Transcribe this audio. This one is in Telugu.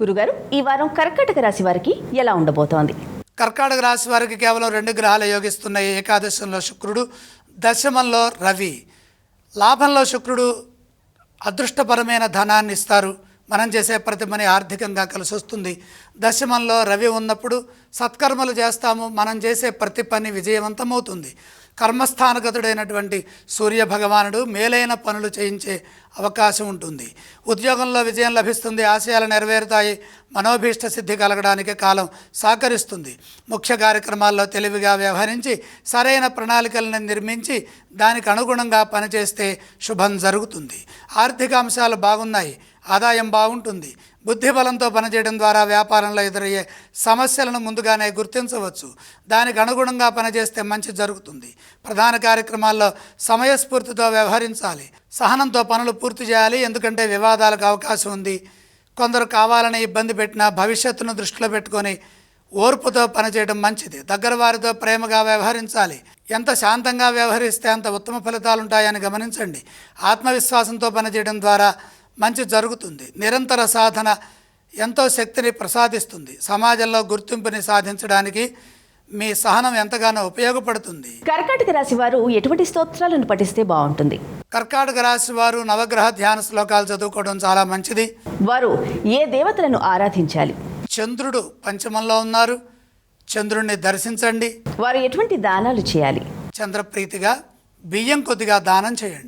గురుగారు, ఈ వారం కర్కాటక రాశి వారికి ఎలా ఉండబోతోంది? కర్కాటక రాశి వారికి కేవలం 2 గ్రహాలు యోగిస్తున్నాయి. ఏకాదశంలో శుక్రుడు, దశమంలో రవి. లాభంలో శుక్రుడు అదృష్టపరమైన ధనాన్ని ఇస్తారు. మనం చేసే ప్రతి పని ఆర్థికంగా కలిసి వస్తుంది. దశమంలో రవి ఉన్నప్పుడు సత్కర్మలు చేస్తాము. మనం చేసే ప్రతి పని విజయవంతమవుతుంది. కర్మస్థానగతుడైనటువంటి సూర్య భగవానుడు మేలైన పనులు చేయించే అవకాశం ఉంటుంది. ఉద్యోగంలో విజయం లభిస్తుంది. ఆశయాలు నెరవేరుతాయి. మనోభీష్ట సిద్ధి కలగడానికి కాలం సహకరిస్తుంది. ముఖ్య కార్యక్రమాల్లో తెలివిగా వ్యవహరించి సరైన ప్రణాళికలను నిర్మించి దానికి అనుగుణంగా పనిచేస్తే శుభం జరుగుతుంది. ఆర్థిక అంశాలు బాగున్నాయి. ఆదాయం బాగుంటుంది. బుద్ధిబలంతో పనిచేయడం ద్వారా వ్యాపారంలో ఎదురయ్యే సమస్యలను ముందుగానే గుర్తించవచ్చు. దానికి అనుగుణంగా పనిచేస్తే మంచి జరుగుతుంది. ప్రధాన కార్యక్రమాల్లో సమయస్ఫూర్తితో వ్యవహరించాలి. సహనంతో పనులు పూర్తి చేయాలి. ఎందుకంటే వివాదాలకు అవకాశం ఉంది. కొందరు కావాలని ఇబ్బంది పెట్టినా భవిష్యత్తును దృష్టిలో పెట్టుకొని ఓర్పుతో పనిచేయడం మంచిది. దగ్గర వారితో ప్రేమగా వ్యవహరించాలి. ఎంత శాంతంగా వ్యవహరిస్తే అంత ఉత్తమ ఫలితాలు ఉంటాయని గమనించండి. ఆత్మవిశ్వాసంతో పనిచేయడం ద్వారా మంచి జరుగుతుంది. నిరంతర సాధన ఎంతో శక్తిని ప్రసాదిస్తుంది. సమాజంలో గుర్తింపుని సాధించడానికి మీ సహనం ఎంతగానో ఉపయోగపడుతుంది. కర్కాటక రాశి వారు ఎటువంటి స్తోత్రాలను పఠిస్తే బాగుంటుంది? కర్కాటక రాశి వారు నవగ్రహ ధ్యాన శ్లోకాలు చదువుకోవడం చాలా మంచిది. వారు ఏ దేవతలను ఆరాధించాలి? చంద్రుడు పంచమంలో ఉన్నారు. చంద్రుడిని దర్శించండి. వారు ఎటువంటి దానాలు చేయాలి? చంద్రప్రీతిగా బియ్యం కొద్దిగా దానం చేయండి.